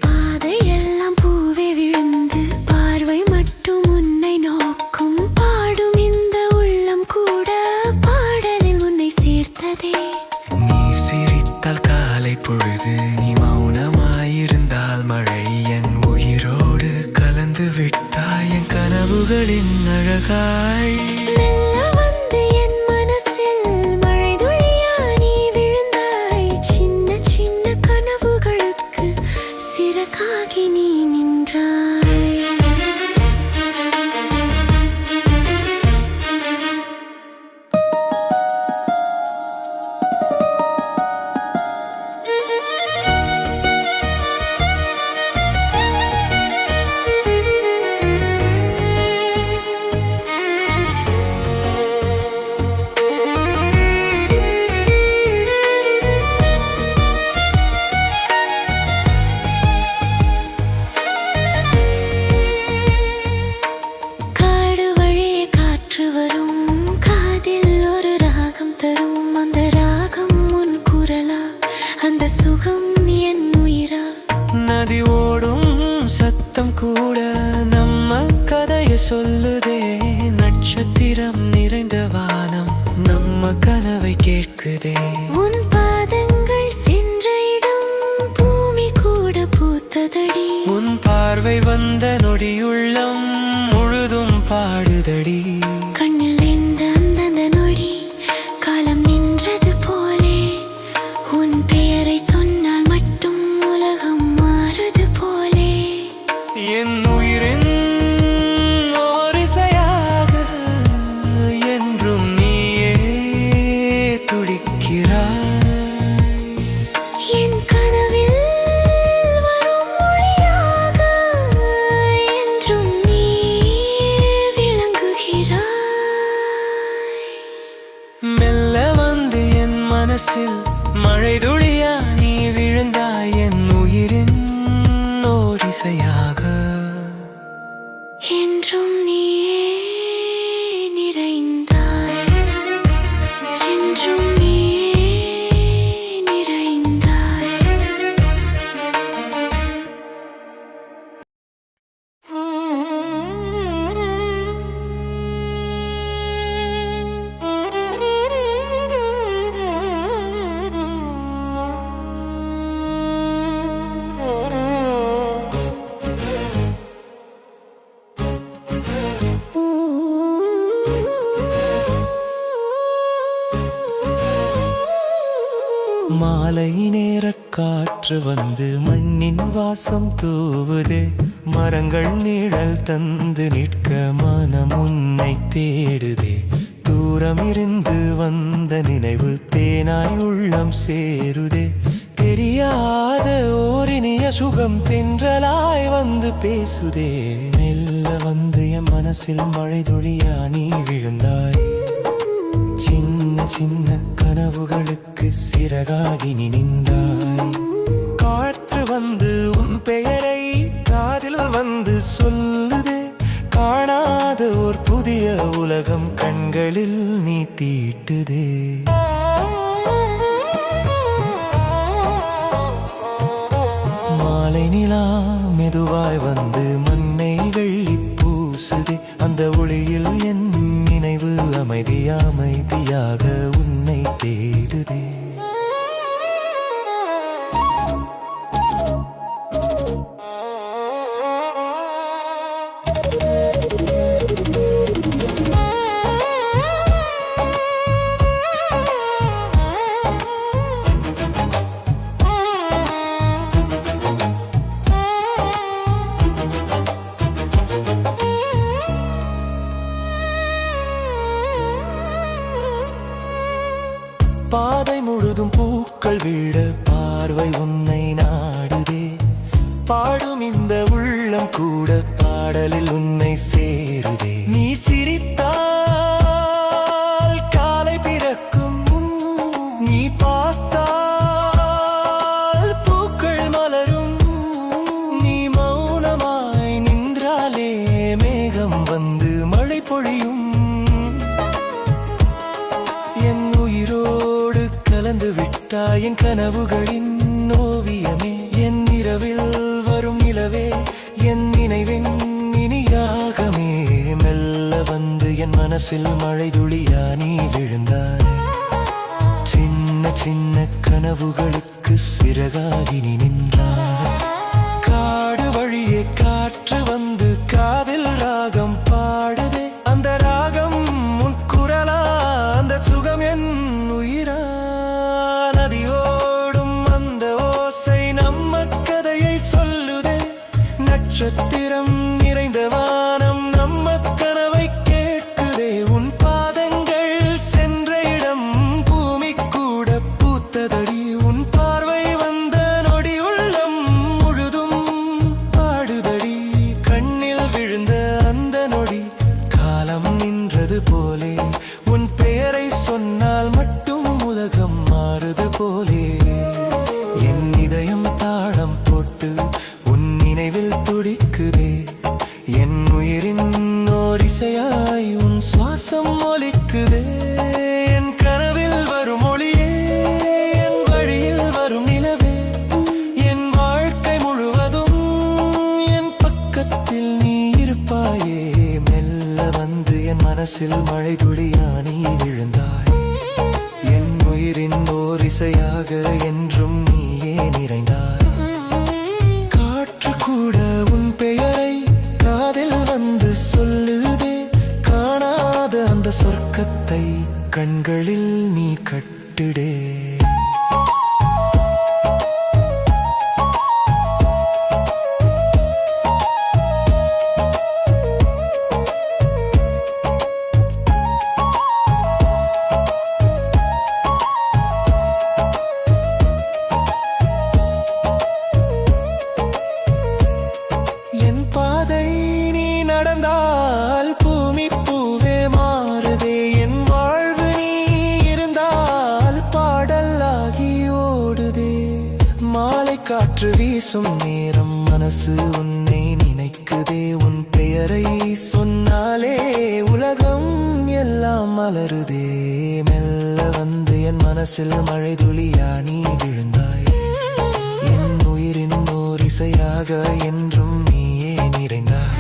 B: பாதையெல்லாம் பூவே விழுந்து பார்வை மட்டும் உன்னை நோக்கும். பாடும் இந்த உள்ளம் கூட பாடலில் உன்னை சேர்த்ததே.
C: நீ சிரித்தால் காலை பொழுது, நீ மௌனமாயிருந்தால் மழை. என் உயிரோடு கலந்து விட்டாய் என் கனவுகளின் அழகாய்.
B: மெல்ல வந்து என் மனசில் மழை துளியா நீ விழுந்தாய். சின்ன சின்ன கனவுகளுக்கு சிறகாகி நீ நின்றாய். காடு வழியே காற்று வரும். காதில் ஒரு ராகம் தரும். அந்த ராகம் உன் குரலா, அந்த சுகம் என் உயிரா.
C: நதி ஓடும் சத்தம் கூட நம்ம கதையை சொல்லுதே. நட்சத்திரம் நிறைந்த வானம் நம்ம கனவை கேட்குதே.
B: உன் பாதங்கள் சென்ற இடம் பூமி கூட பூத்ததடி.
C: உன் பார்வை வந்த நொடியுள்ளம் முழுதும் பாடுதடி.
B: கண்ணில் நின்ற அந்த நொடி காலம் நின்றது போலே. உன் பெயரை சொன்னால் மட்டும் உலகம் மாறுது போலே.
C: என் உயிரின் ஓரிசையாக என்றும் நீயே துடிக்கிறாய்.
B: என் கனவில் வரும் மொழியாக என்றும் நீ விளங்குகிறாய்.
C: மெல்ல வந்து என் மனசில் மழை துளியா நீ விழுந்தாய். என் உயிரின் ஓரிசை இசையாக
B: என்றும் நீயே நிறைந்தாய் என்றும் நீயே நிறைந்தாய்
C: மாலை நேரக் காற்று வந்து மண்ணின் வாசம் தூவுதே மரங்கள் நிழல் தந்து நிற்க மனம் உன்னை தேடுதே தூரமிருந்து வந்த நினைவு தேனாய் உள்ளம் சேருதே தெரியாத ஓரினிய சுகம் தென்றலாய் வந்து பேசுதே மெல்ல வந்து என் மனசில் மழை துளியா நீ விழுந்தாய் சின்ன சின்ன கனவுகளுக்கு சிறகாகி நீ நின்றாய் காற்று வந்து உன் பெயரை காதில் வந்து சொல்லுதே காணாத ஒரு புதிய உலகம் கண்களில் நீ தீட்டுதே மாலை நிலா மெதுவாய் வந்து மண்ணை வெள்ளி பூசுதே அந்த ஒளியில் என் நினைவு அமைதியாக உன்னை தேடுதே பாதை முழுதும் பூக்கள் விட பார்வை உன்னை நாடுதே பாடும் இந்த உள்ளம் கூட பாடலில் உன்னை சேருதே நீ சிரித்தால் காலை பிறக்கும் நீ பார்த்தால் பூக்கள் மலரும் நீ மௌனமாய் நின்றாலே மேகம் வந்து மழை பொழியும் என் உயிரோடு கலந்து விட்டாய் என் கனவுகளின் ஓவியமே என் இரவில் வரும் நிலவே என் நினைவின் இனியாகமே மெல்ல வந்து என் மனசில் மழை துளியா நீ விழுந்தாய் சின்ன சின்ன கனவுகளுக்கு சிறகாகி நீ நின்றாய் காடு வழியே காற்று வந்து காதில் ராகம் பாடுதே அந்த ராகம் உன் குரலா அந்த சுகம் என் உயிரா நதியோடும் அந்த ஓசை நம்ம கதையை சொல்லுதே நட்சத்திரம் நிறைந்த வானம் நம்ம கனவை கேட்குதே உன் பாதங்கள் சென்ற இடம் பூமி கூட பூத்ததடி உன் பார்வை வந்த நொடி உள்ளம் முழுதும் பாடுதடி கண்ணில் விழுந்த அந்த நொடி காலம் நின்றது போலே உன் பெயரை சொன்னால் மட்டும் உலகம் மாறுது போலே என் இதயம் தாளம் போட்டு உன் நினைவில் துடிக்குதே என் உயிரின் ஓர் இசையாய் உன் சுவாசம் ஒலிக்குதே என் கனவில் வரும் ஒளியே என் வழியில் வரும் நிலவே என் வாழ்க்கை முழுவதும் என் பக்கத்தில் நீ இருப்பாயே மெல்ல வந்து என் மனசில் மழை துளியா நீ விழுந்தாய் என் உயிரின் ஓர் இசையாக என்றும் நீயே நிறைந்தாய் காற்று கூட உன் பெயரை காதில் வந்து சொல்லுதே காணாத அந்த சொர்க்கத்தை கண்களில் நீ கட்டுடே என் பாதை நீ நடந்தால் பூமி பூவே மாறுதே என் வாழ்வு நீ இருந்தால் பாடலாகி ஓடுதே மாலை காற்று வீசும் நேரம் மனசு உன் பெயரை சொன்னாலே உலகம் எல்லாம் மலருதே. மெல்ல வந்து என் மனசில் மழை துளியா நீ விழுந்தாய். என் உயிரின் ஓர் இசையாக என்றும் நீயே நிறைந்தாய்.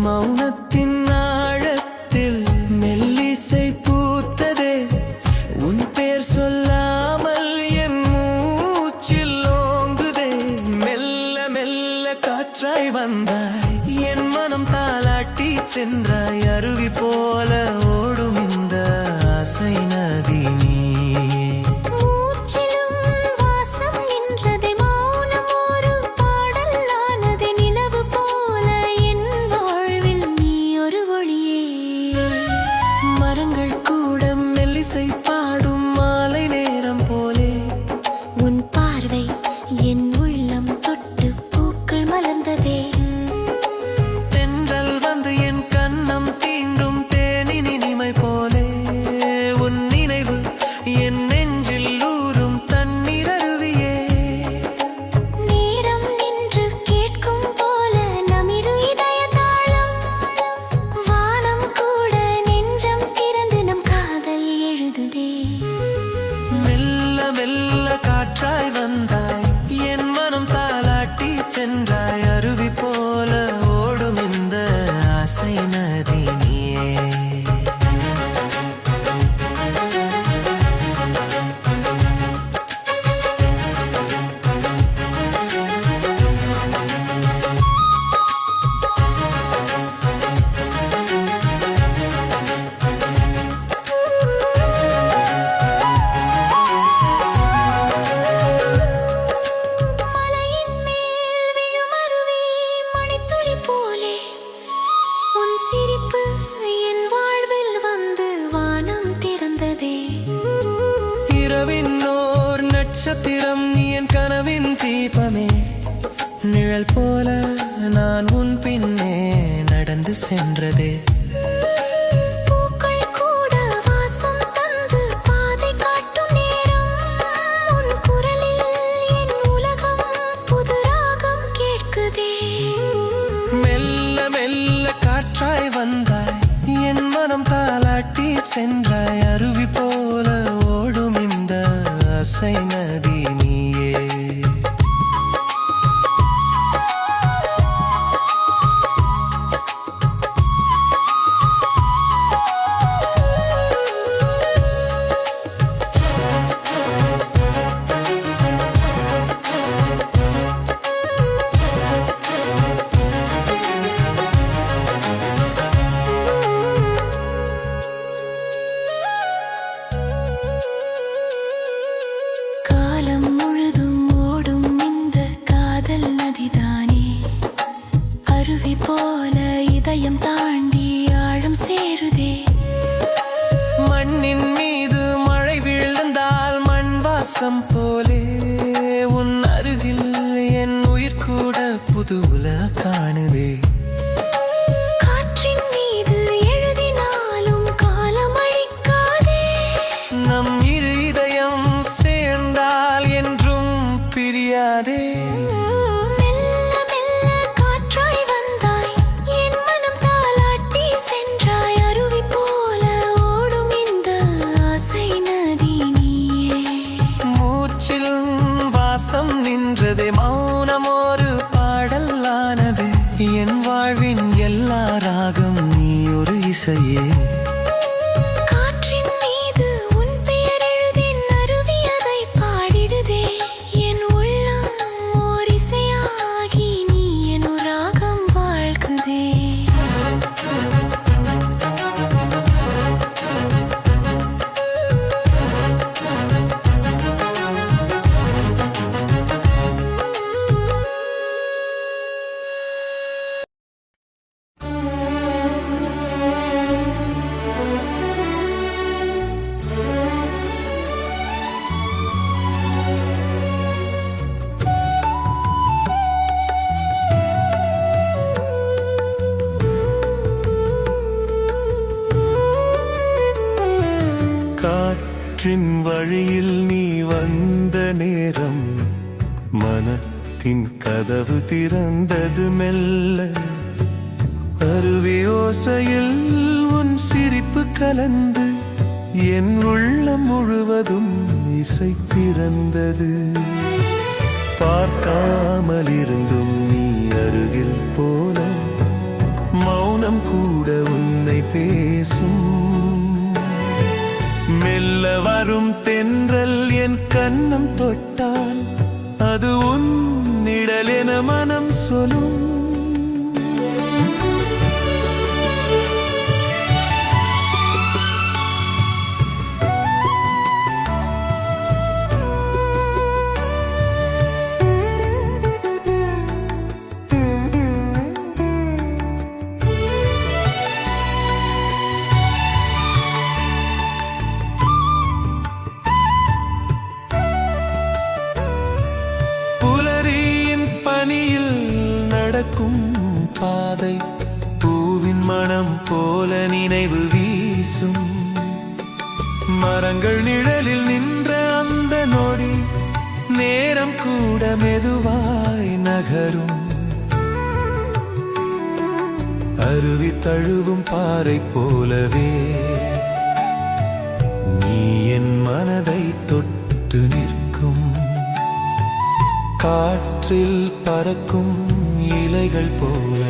C: மௌனத்தின் ஆழத்தில் மெல்லிசை பூத்ததே. உன் பேர் சொல்லாமல் என் மூச்சில் ஓங்குதே. மெல்ல மெல்ல காற்றாய் வந்தாய். என் மனம் தாலாட்டி சென்றாய். அருவி போல ஓடும் இந்த ஆசை நதி நீயே. பாடும் மாலை நேரம் போலே
B: உன் பார்வை என் உள்ளம் தொட்டு பூக்கள் மலர்ந்ததே.
C: தென்றல் வந்து என் கண்ணம் தீண்டும் தேனின் இனிமை போலே. உன் நினைவு என் நெஞ்சில் ஊறும் தண்ணீர் அருவியே.
B: நேரம் நின்று கேட்கும் போல நமிரு இதய தாளம். வானம் கூட நெஞ்சம் திறந்து நம் காதல் எழுதுதே.
C: மெல்ல மெல்ல காற்றாய் வந்தாய். என் மனம் தாலாட்டி சென்றாய். அருவி போல ஓடும் இந்த ஆசை நதி நீயே. இரவின்னோர் நட்சத்திரம் நீ என் கனவின் தீபமே. நிழல் போல நான் உன் பின்னே நடந்து சென்றதே.
B: பூக்கள் கூட வாசம் தந்து பாதை காட்டும் நேரம். உன் குரலில் என் உலகம் புது ராகம் கேட்குதே.
C: மெல்ல மெல்ல காற்றாய் வந்தாய். என் மனம் தாலாட்டி சென்றாய். அருவி போல ஓடும் இந்த ஆசை நதி நீயே.
B: போல இதயம் தாண்டி ஆழம் சேருதே.
C: மண்ணின் மீது மழை விழுந்தால் மண் வாசம் போலே. உன் அருகில் என் உயிர் கூட புது உலக காணுதே.
B: காற்றின் மீது எழுதினாலும் காலம் அழிக்காதே.
C: நம் இரு இதயம் சேர்ந்தால் என்றும் பிரியாதே.
A: காற்றின் வழியில் நீ வந்த நேரம் மனத்தின் கதவு திறந்தது மெல்ல அருவி ஓசையில் உன் சிரிப்பு கலந்து என் உள்ளம் முழுவதும் இசை பிறந்தது பார்க்காமல் இருந்தும் நீ அருகில் போல மௌனம் கூட உன்னை பேசும் மெல்ல வரும் தென்றல் என் கன்னம் தொட்டால் அது உன் நிழல் என மனம் சொல்லும் நடக்கும் பாதை பூவின் மனம் போல நினைவு வீசும் மரங்கள் நிழலில் நின்ற அந்த நொடி நேரம் கூட மெதுவாய் நகரும் அருவி தழுவும் பாறை போலவே நீ என் மனதை தொட்டு நிற்கும் காற்றில் பறக்கும் இலைகள் போல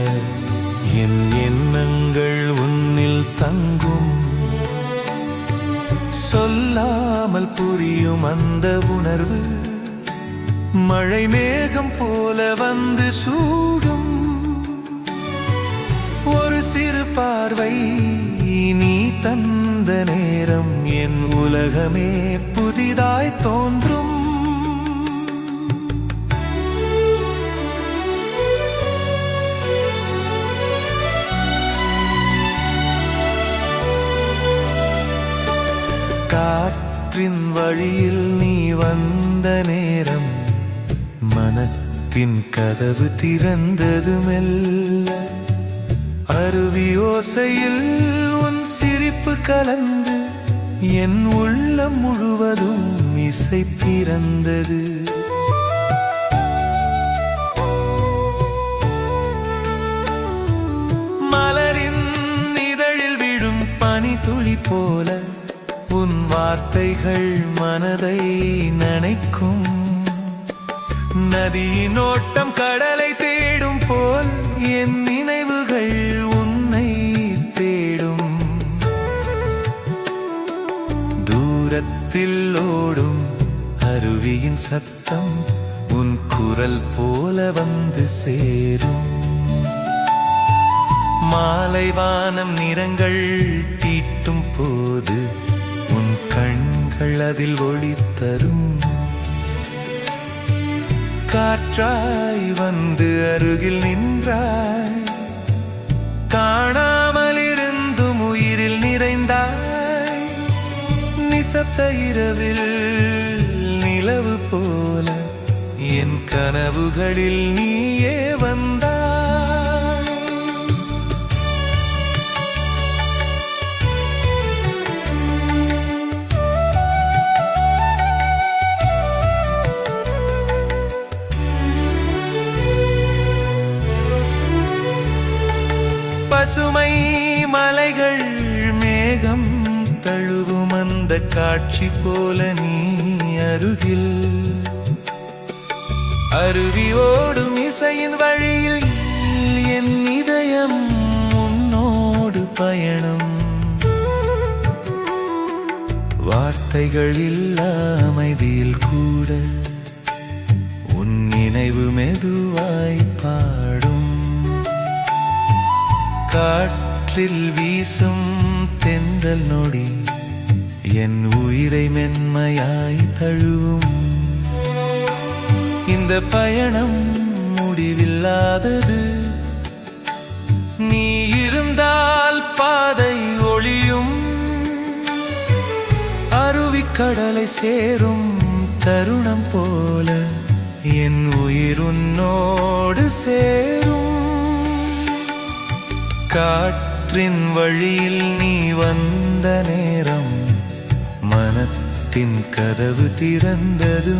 A: என் எண்ணங்கள் உன்னில் தங்கும் சொல்லாமல் புரியும் அந்த உணர்வு மழை மேகம் போல வந்து சூடும் ஒரு சிறு பார்வை நீ தந்த நேரம் என் உலகமே புதிதாய் தோன்றும் காற்றின் வழியில் நீ வந்த நேரம் மனத்தின் கதவு திறந்தது மெல்ல அருவி ஓசையில் உன் சிரிப்பு கலந்து என் உள்ளம் முழுவதும் இசை பிறந்தது மலரின் இதழில் விழும் பனித்துளி போல உன் வார்த்தைகள் மனதை நனைக்கும் நதியின் ஓட்டம் கடலை தேடும் போல் என் நினைவுகள் உன்னை தேடும் தூரத்தில் ஓடும் அருவியின் சத்தம் உன் குரல் போல வந்து சேரும் மாலை வானம் நிறங்கள் தீட்டும் போது கண்கள் அதில் ஒளி தரும் காற்றாய் வந்து அருகில் நின்றாய் காணாமல் இருந்தும் உயிரில் நிறைந்தாய் நிசப்த இரவில் நிலவு போல என் கனவுகளில் நீயே வந்தாய் பசுமை மலைகள் மேகம் தழுவும் அந்த காட்சி போல நீ அருகில் அருவி ஓடும் இசையின் வழியில் என் இதயம் உன்னோடு பயணம் வார்த்தைகள் இல்லா அமைதியில் கூட உன் நினைவு மெதுவாய் பாடும் காற்றில் வீசும் தென்றல் நொடி என் உயிரை மென்மையாய் தழுவும் இந்த பயணம் முடிவில்லாதது நீ இருந்தால் பாதை ஒளியும் அருவிக்கடலை சேரும் தருணம் போல என் உயிர் உன்னோடு சேரும் காற்றின் வழியில் நீ வந்த நேரம் மனத்தின் உள்ளத்தின் கதவு திறந்தது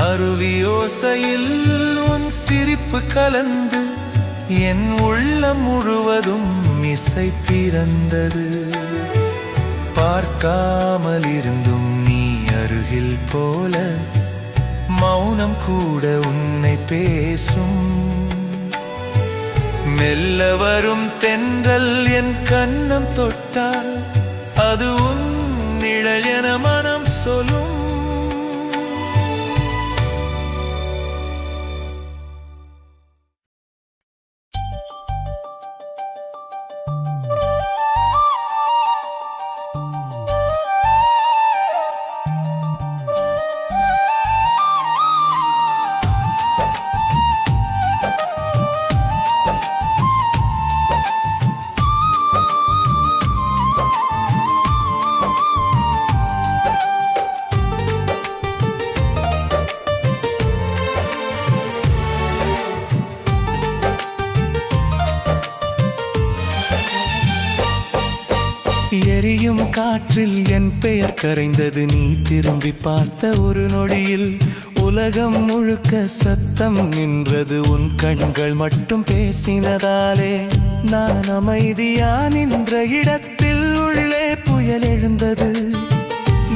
A: அருவியோசையில் உன் சிரிப்பு கலந்து என் உள்ளம் முழுவதும் இசை பிறந்தது. பார்க்காமல் இருந்தும் நீ அருகில் போல மௌனம் கூட உன்னை பேசும். மெல்ல வரும் தென்றல் என் கன்னம் தொட்டால் அது உன் நிழல் என மனம் சொல்லும். எரியும் காற்றில் என் பெயர் கரைந்தது. நீ திரும்பி பார்த்த ஒரு நொடியில் உலகம் முழுக்க சத்தம் நின்றது. உன் கண்கள் மட்டும் பேசினதாலே நான் அமைதியா நின்ற இடத்தில் உள்ளே புயல் எழுந்தது.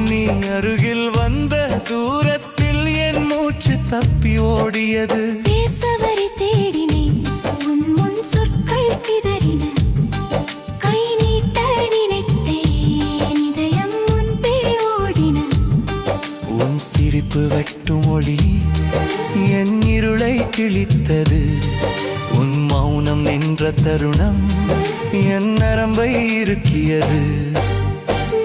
A: நீ அருகில் வந்த தூரத்தில் என் மூச்சு தப்பி ஓடியது.
B: பேசவரை தேடினேன், உன் முன் சொற்கள் சிதறின.
A: சிரிப்பு வெட்டும் ஒளி என் இருளை கிழித்தது. உன் மௌனம் நின்ற தருணம் என் நரம்பை இறுக்கியது.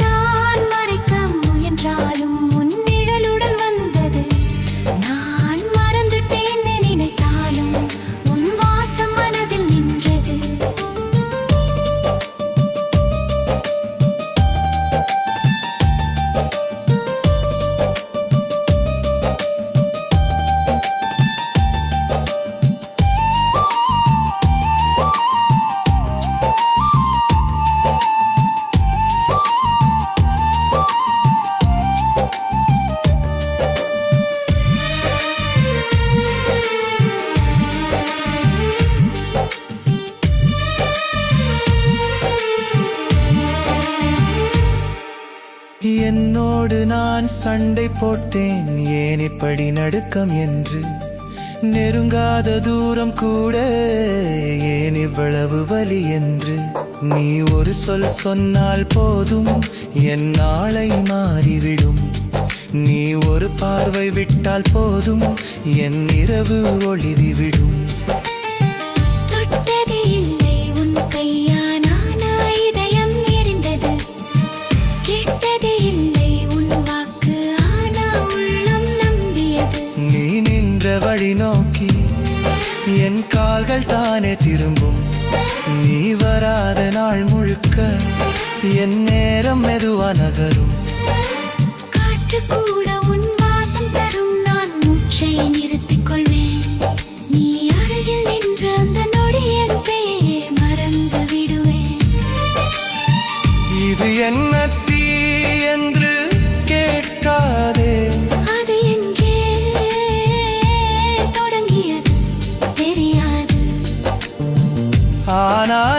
B: நான் மறைக்க முயன்றாலும் உன் நிழலுடன் வந்தது. நான் மறந்துட்டேன் நினைத்தாலும் உன் வாசம் மனதில் நின்றது.
A: என்னோடு நான் சண்டை போட்டேன், ஏன் இப்படி நடுக்கம் என்று. நெருங்காத தூரம் கூட ஏன் இவ்வளவு வலி என்று. நீ ஒரு சொல் சொன்னால் போதும் என் நாளை மாறிவிடும். நீ ஒரு பார்வை விட்டால் போதும் என் இரவு ஒளிவிடும். வழி நோக்கி என் கால்கள் தானே திரும்பும். நீ வராத நாள் முழுக்க என் நேரம் மெதுவா நகரும்.
B: காற்று கூட உன் வாசம் தரும். நான் மூச்சை நிறுத்திக் கொள்வேன். நீ அருகில் நின்ற அந்த நொடி என் பெயரை மறந்து விடுவேன்.
A: இது என்ன தீ என்று கேட்காதே.
B: அது எங்கே தொடங்கியது தெரியாது.
A: ஆனால்